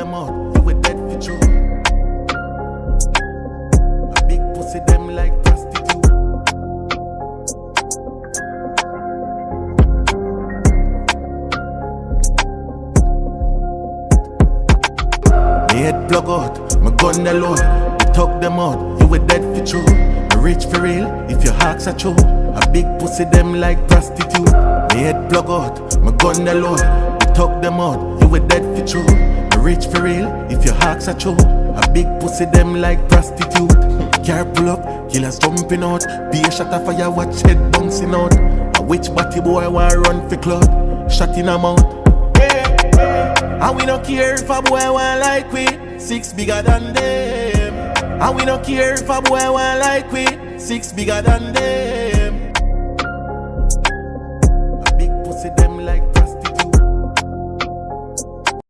them out, you were dead for true. A big pussy them like prostitute. Me head plug out, my gun the load. We tuck them out, you were dead for true. Me rich for real, if your hearts are true. A big pussy them like prostitute. Me head plug out, my gun the load. We tuck them out, you were dead for true. Me rich for real, if your hearts are true. A big pussy them like prostitute. Car pull up, killers jumping out. Be a shot of fire, watch head bouncing out. A witch body boy want run for clout. Shot in a mouth. And we don't care if a boy want like we 6 bigger than them. And we don't care if a boy want like we 6 bigger than them.